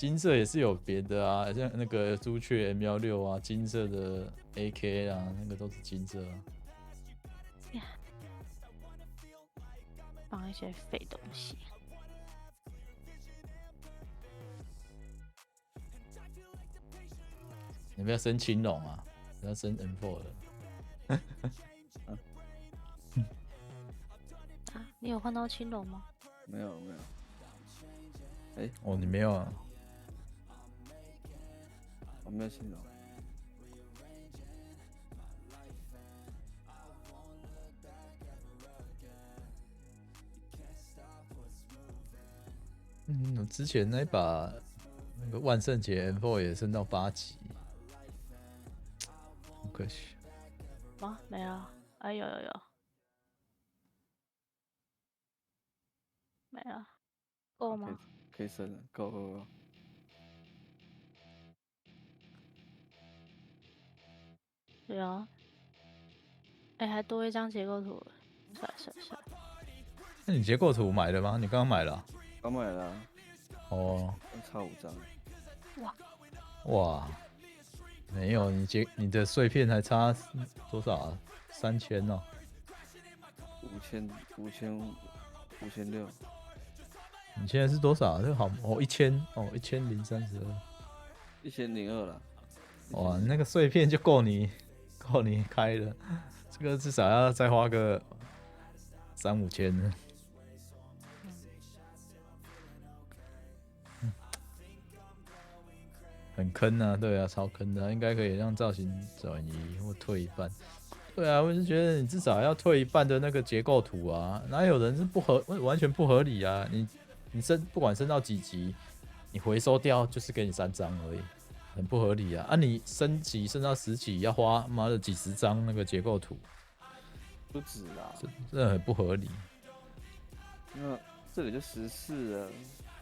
金色也是有别的啊，像那个朱雀 M16啊，金色的 AK 啊，那个都是金色啊。放一些废东西。你不要升青龙啊，不要升 M4 了。啊，你有换到青龙吗？没有。哎，哦，你没有啊？我没有青龙。我之前那把那个万圣节 M4 也升到8级，好可惜。啊，没了。哎，有，没了，够吗？可以升了，够。对啊。哎，还多一张结构图，算了。那你结构图买了吗？你刚刚买了啊？刚买了啊。哦，差5张。哇，没有，你的碎片还差多少啊？3000哦。5600。你现在是多少啊？这个好哦，1000哦，1032。1002了。哇，那个碎片就够你开了，这个至少要再花个3、5千呢。很坑啊，对啊，超坑的，应该可以让造型转移或退一半。对啊，我就觉得你至少要退一半的那个结构图啊，哪有人是完全不合理啊？你不管升到几级，你回收掉就是给你3张而已，很不合理啊！啊，你升级升到10级要花妈的几十张那个结构图，不止啦，真的很不合理。那这里就14了。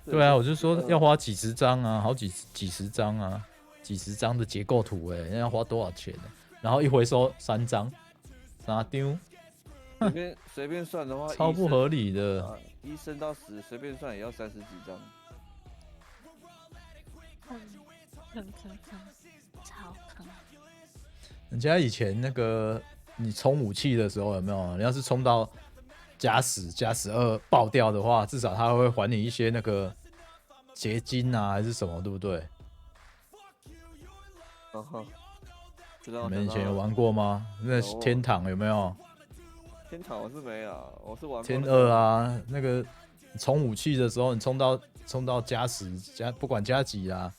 对啊，我就说要花几十张啊，好几十张啊，几十张的结构图那要花多少钱呢？然后一回收3张，啥丢？随便算的话，超不合理的。1升到10，随便算也要30几张。坑，超坑。人家以前那个你充武器的时候有没有？你要是充到+10、+12爆掉的话，至少他会还你一些那个结晶啊，还是什么，对不对？你们以前有玩过吗？那天堂有没有？天堂我是没有，我是玩天2啊，那个充武器的时候，你充到+10不管加几啊，